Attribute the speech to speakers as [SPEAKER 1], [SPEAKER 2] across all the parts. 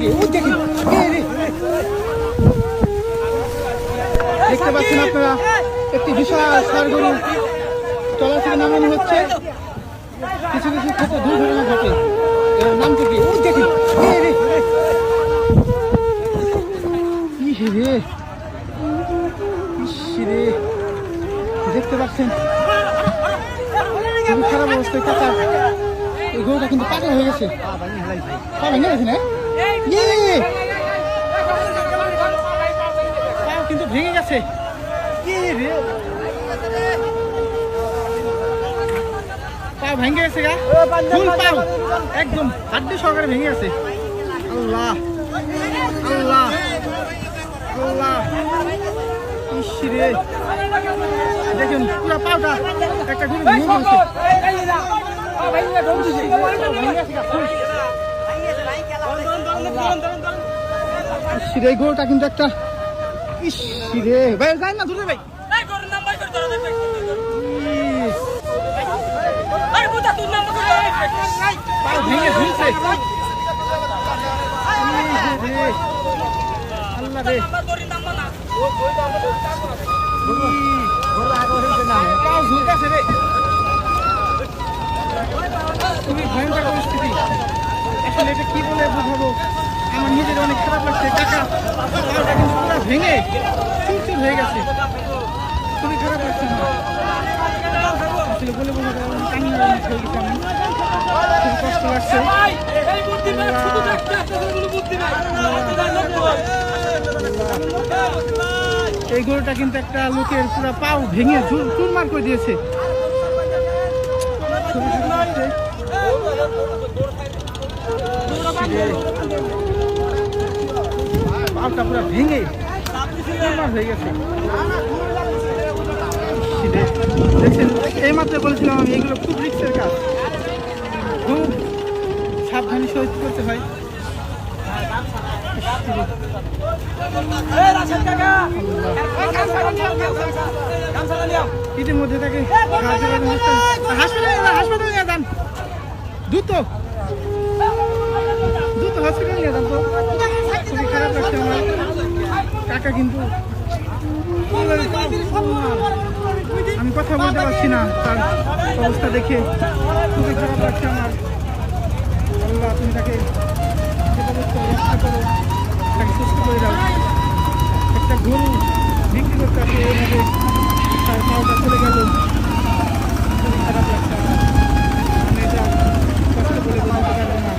[SPEAKER 1] থেকে ওই দেখেন দেখতে পাচ্ছেন আপনারা একটি বিশাল ষাঁড় গরু তলা থেকে নামানো হচ্ছে। কিছু কিছু ক্ষেত্রে দুর্ঘটনা ঘটে এর নাম থেকে ওই দেখেন রে দেখতে পাচ্ছেন খুবই খারাপ অবস্থায় কাকা। এই গরুটা কিন্তু পাগল হয়ে গেছে, পা ভেঙে গেছে না কিন্তু ভেঙে গেছে পা ভেঙে গেছে গা ফুল পাও একদম হাড্ডি সহকারে ভেঙে গেছে। আল্লাহ আল্লাহ আল্লাহ ইসরে দেখুন পুরো পাওটা একটা গরু ভেঙে গেছে। এই গরুটা কিন্তু একটা ইসরে ভাই যাই না ধরে ভাই ভেঙে ঝুলছে আল্লাহ রে ঝুলতেছে রে খুবই ভয়ঙ্কর পরিস্থিতি। আসলে এটা কি বলে বুঝাবো, আমার নিজের অনেক খারাপ লাগছে। কাকা পাওটা কিন্তু পুরো ভেঙে চুরচুর হয়ে গেছে, খুবই খারাপ লাগছে আমার। আসলে বলে বোঝাতে কান্না হয়ে গেছে আমি, খুব কষ্ট লাগছে। এই গরুটা কিন্তু একটা লোকের পুরো পাও ভেঙে চুরমার করে দিয়েছে। পাওটা পুরো ভেঙে চুরমার হয়ে গেছে। দেখছেন এই মাত্র বলেছিলাম আমি এগুলো খুব রিস্কের কাজ, খুব সাবধানে সহিত করতে হয়। ইতিমধ্যে তাকে হাসপাতালে নিয়ে যান, দ্রুত হসপিটালে নিয়ে যান। তো খুবই খারাপ লাগছে আমার কাকা, কিন্তু আমি কথা বলতে পারছি না তার অবস্থা দেখে, খুবই খারাপ লাগছে আমার। আল্লাহ তুমি তাকে রক্ষা করো, তাকে সুস্থ করে দাও। একটা গরু বিক্রি করতে আসে এইভাবে তার পাওটা চলে গেল, খুবই খারাপ লাগছে আমার। আমি এটা কষ্ট বলে বোঝাতে পারবো না,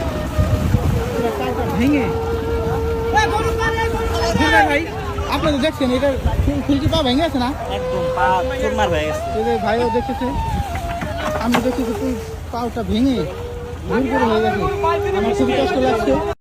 [SPEAKER 1] পুরো পাওটা ভেঙে। ভাই আপনি তো দেখছেন এটা ফুলকি পা ভেঙে আছে না,
[SPEAKER 2] একদম পা চুরমার হয়ে গেছে।
[SPEAKER 1] ভাইও দেখেছে, আমি দেখেছি পাওটা ভেঙে ভুল করে হয়ে গেছে। আমার খুবই কষ্ট লাগছে।